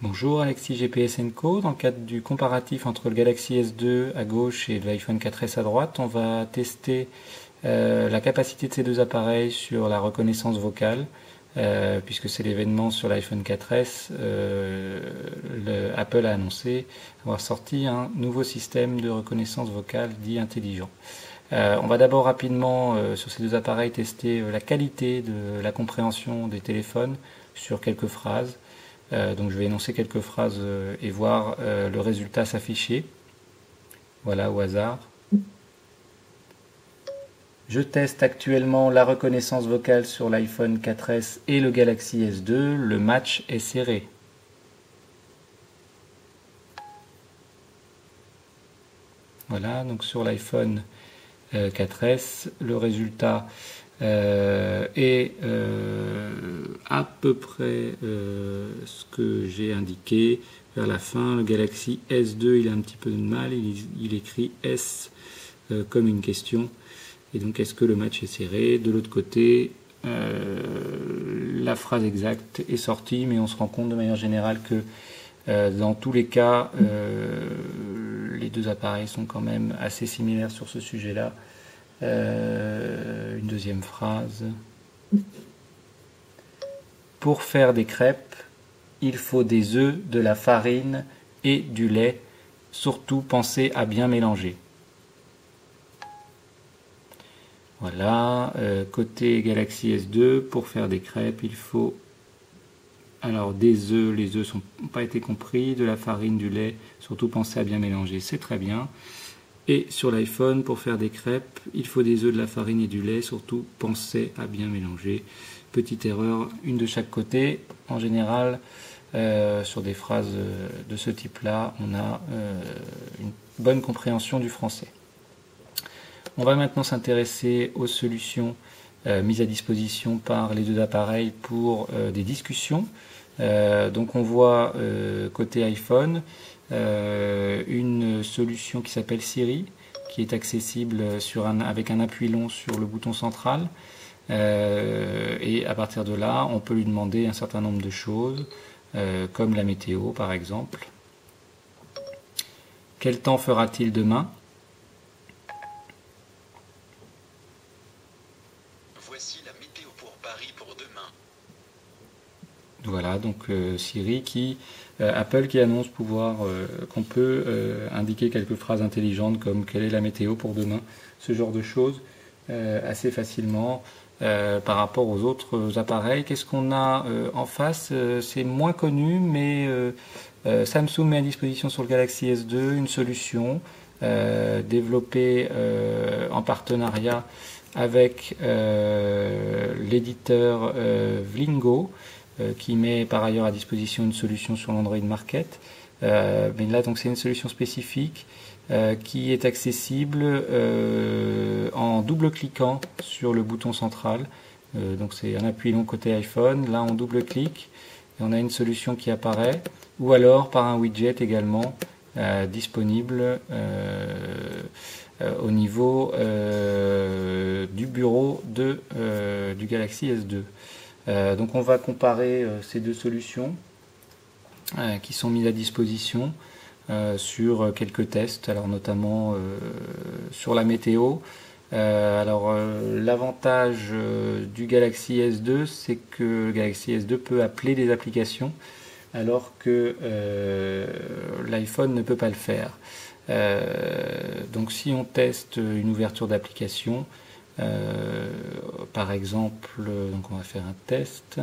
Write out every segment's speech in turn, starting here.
Bonjour, Alexis GPS Co. Dans le cadre du comparatif entre le Galaxy S2 à gauche et l'iPhone 4S à droite, on va tester la capacité de ces deux appareils sur la reconnaissance vocale, puisque c'est l'événement sur l'iPhone 4S. Apple a annoncé avoir sorti un nouveau système de reconnaissance vocale dit intelligent. On va d'abord rapidement sur ces deux appareils tester la qualité de la compréhension des téléphones sur quelques phrases. Donc je vais énoncer quelques phrases et voir le résultat s'afficher. Voilà, au hasard. Je teste actuellement la reconnaissance vocale sur l'iPhone 4S et le Galaxy S2. Le match est serré. Voilà, donc sur l'iPhone 4S, le résultat est à peu près ce que j'ai indiqué vers la fin. Le Galaxy S2, il a un petit peu de mal, il écrit S comme une question. Et donc, est-ce que le match est serré? De l'autre côté, la phrase exacte est sortie, mais on se rend compte de manière générale que dans tous les cas, les deux appareils sont quand même assez similaires sur ce sujet-là. Une deuxième phrase. Pour faire des crêpes, il faut des œufs, de la farine et du lait. Surtout, pensez à bien mélanger. Voilà, côté Galaxy S2, pour faire des crêpes, il faut alors des œufs, les œufs n'ont pas été compris, de la farine, du lait, surtout pensez à bien mélanger, c'est très bien. Et sur l'iPhone, pour faire des crêpes, il faut des œufs, de la farine et du lait, surtout pensez à bien mélanger. Petite erreur, une de chaque côté. En général, sur des phrases de ce type-là, on a une bonne compréhension du français. On va maintenant s'intéresser aux solutions mises à disposition par les deux appareils pour des discussions. Donc on voit côté iPhone une solution qui s'appelle Siri, qui est accessible avec un appui long sur le bouton central. Et à partir de là, on peut lui demander un certain nombre de choses, comme la météo par exemple. Quel temps fera-t-il demain? Voici la météo pour Paris pour demain. Voilà, donc Siri Apple qui annonce qu'on peut indiquer quelques phrases intelligentes comme quelle est la météo pour demain, ce genre de choses assez facilement par rapport aux autres appareils. Qu'est-ce qu'on a en face? C'est moins connu, mais Samsung met à disposition sur le Galaxy S2 une solution développée en partenariat avec l'éditeur Vlingo, qui met par ailleurs à disposition une solution sur l'Android Market. Mais là, donc, c'est une solution spécifique qui est accessible en double-cliquant sur le bouton central. Donc, c'est un appui long côté iPhone. Là, on double-clique et on a une solution qui apparaît. Ou alors par un widget également disponible au niveau du bureau du Galaxy S2. Donc on va comparer ces deux solutions qui sont mises à disposition sur quelques tests, alors notamment sur la météo. L'avantage du Galaxy S2, c'est que le Galaxy S2 peut appeler des applications alors que l'iPhone ne peut pas le faire. Donc si on teste une ouverture d'application, par exemple, donc on va faire un test.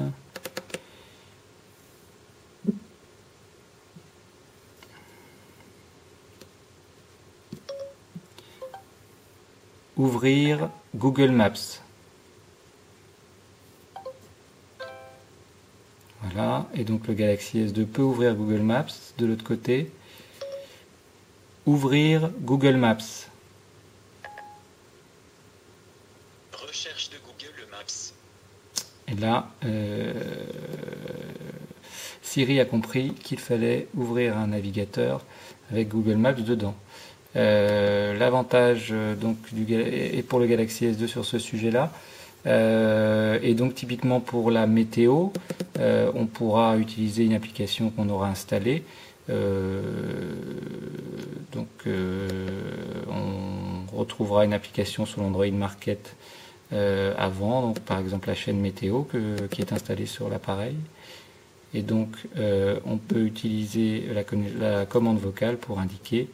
Ouvrir Google Maps. Voilà, et donc le Galaxy S2 peut ouvrir Google Maps. De l'autre côté, ouvrir Google Maps. Recherche de Google Maps. Et là, Siri a compris qu'il fallait ouvrir un navigateur avec Google Maps dedans. L'avantage donc et pour le Galaxy S2 sur ce sujet-là, Et donc typiquement pour la météo, on pourra utiliser une application qu'on aura installée. On retrouvera une application sur l'Android Market avant, donc par exemple la chaîne météo qui est installée sur l'appareil. Et donc on peut utiliser la commande vocale pour indiquer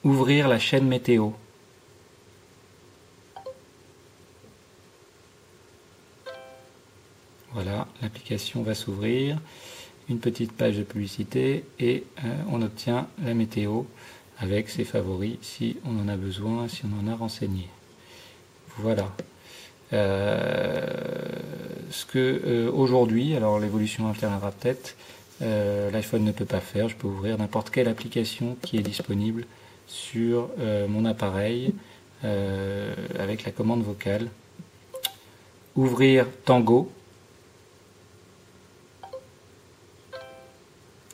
ouvrir la chaîne météo. Voilà, l'application va s'ouvrir, une petite page de publicité et on obtient la météo avec ses favoris si on en a besoin, si on en a renseigné. Voilà. Aujourd'hui, alors l'évolution alternera peut-être, l'iPhone ne peut pas faire. Je peux ouvrir n'importe quelle application qui est disponible sur mon appareil avec la commande vocale. Ouvrir Tango.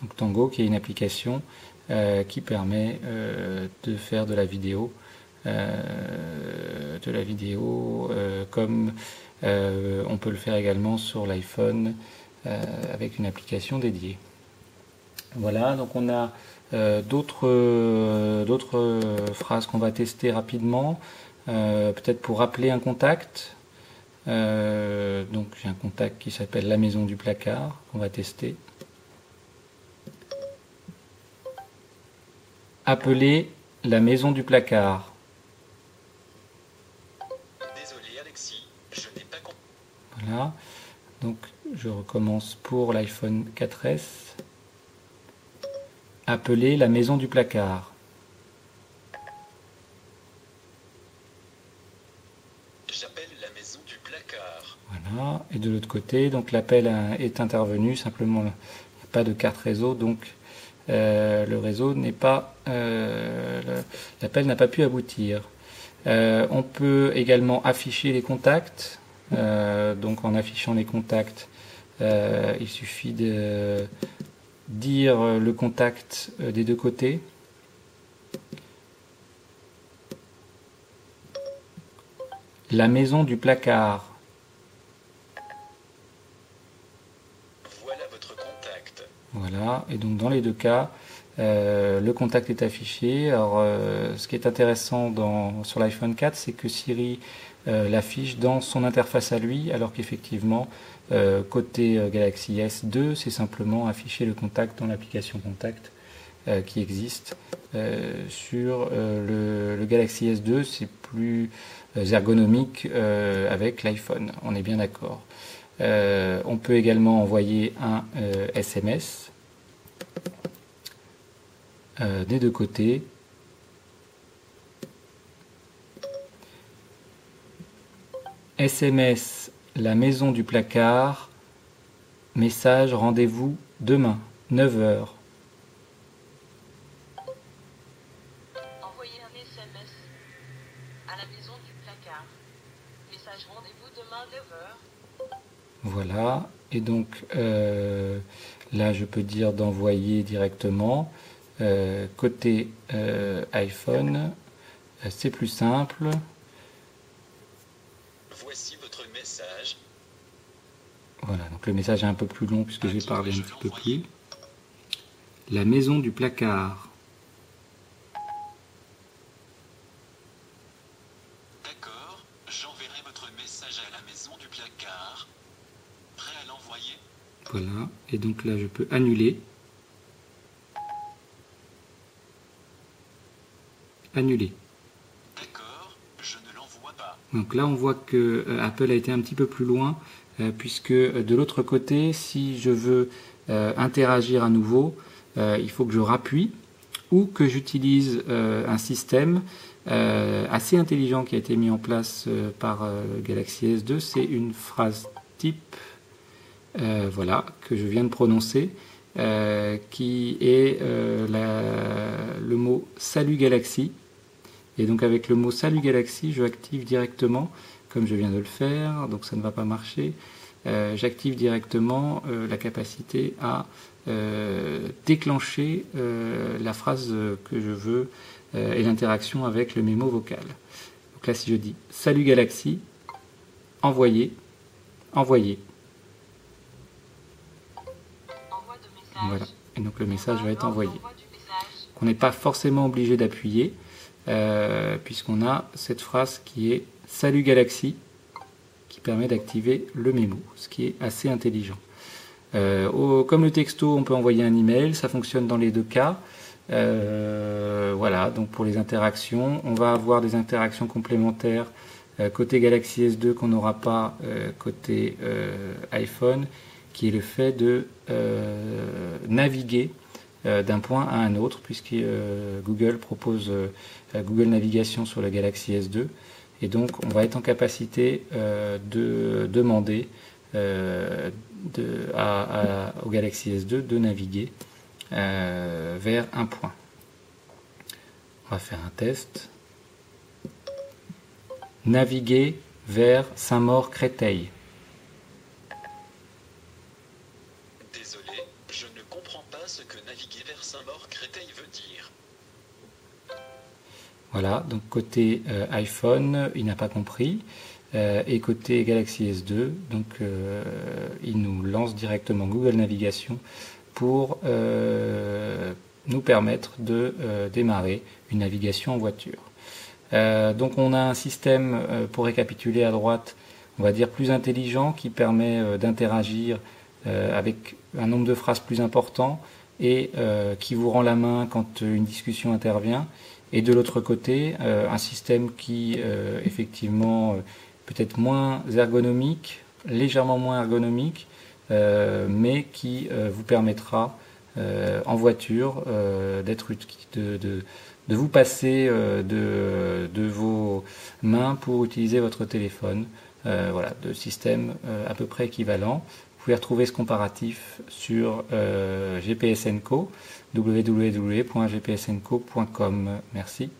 Donc Tango qui est une application qui permet de faire de la vidéo. Comme on peut le faire également sur l'iPhone avec une application dédiée. Voilà, donc on a d'autres phrases qu'on va tester rapidement, peut-être pour rappeler un contact. Donc j'ai un contact qui s'appelle la maison du placard qu'on va tester. Appeler la maison du placard. Désolé Alexis, je n'ai pas compris. Voilà, donc je recommence pour l'iPhone 4S. Appeler la maison du placard. J'appelle la maison du placard. Voilà, et de l'autre côté, donc l'appel est intervenu, simplement il n'y a pas de carte réseau, donc le réseau n'est pas, l'appel n'a pas pu aboutir. On peut également afficher les contacts. Donc en affichant les contacts, il suffit de dire le contact des deux côtés. La maison du placard. Voilà votre contact. Voilà, et donc dans les deux cas, le contact est affiché. Alors, ce qui est intéressant sur l'iPhone 4, c'est que Siri l'affiche dans son interface à lui, alors qu'effectivement, côté Galaxy S2, c'est simplement afficher le contact dans l'application Contact qui existe. Sur le Galaxy S2, c'est plus ergonomique avec l'iPhone, on est bien d'accord. On peut également envoyer un SMS des deux côtés. SMS, la maison du placard. Message, rendez-vous demain, 9h. Envoyez un SMS à la maison du placard. Message, rendez-vous demain, 9h. Voilà, et donc là je peux dire d'envoyer directement. Côté iPhone, c'est plus simple. Voici votre message. Voilà, donc le message est un peu plus long puisque j'ai parlé un petit peu plus. La maison du placard. D'accord, j'enverrai votre message à la maison du placard. Prêt à l'envoyer? Voilà, et donc là je peux annuler. Annuler. D'accord, je ne l'envoie pas. Donc là on voit que Apple a été un petit peu plus loin puisque de l'autre côté, si je veux interagir à nouveau, il faut que je rappuie ou que j'utilise un système assez intelligent qui a été mis en place par Galaxy S2. C'est une phrase type voilà, que je viens de prononcer qui est le mot Salut Galaxy. Et donc avec le mot Salut Galaxy, je active directement, comme je viens de le faire, donc ça ne va pas marcher, j'active directement la capacité à déclencher la phrase que je veux et l'interaction avec le mémo vocal. Donc Donc là, si je dis salut Galaxy, envoyer, envoyer. Envoi de message. Voilà. Et donc le message va être Lors envoyé. d'envoi du message. On n'est pas forcément obligé d'appuyer, puisqu'on a cette phrase qui est salut Galaxy, qui permet d'activer le mémo, ce qui est assez intelligent. Comme le texto, on peut envoyer un email, ça fonctionne dans les deux cas. Voilà, donc pour les interactions, on va avoir des interactions complémentaires côté Galaxy S2 qu'on n'aura pas côté iPhone, qui est le fait de naviguer d'un point à un autre, puisque Google propose Google Navigation sur le Galaxy S2, et donc on va être en capacité de demander au Galaxy S2 de naviguer vers un point. On va faire un test. Naviguer vers Saint-Maur-Créteil. Désolé, je ne comprends pas ce que naviguer vers Saint-Maur-Créteil veut dire. Voilà, donc côté iPhone, il n'a pas compris. Et côté Galaxy S2, donc il nous lance directement Google Navigation pour nous permettre de démarrer une navigation en voiture. Donc on a un système, pour récapituler à droite, on va dire plus intelligent, qui permet d'interagir avec un nombre de phrases plus important et qui vous rend la main quand une discussion intervient. Et de l'autre côté, un système qui effectivement peut-être moins ergonomique, légèrement moins ergonomique, mais qui vous permettra en voiture de vous passer de vos mains pour utiliser votre téléphone. Voilà, de systèmes à peu près équivalents. Vous pouvez retrouver ce comparatif sur GPSNco, www.gpsnco.com. Merci.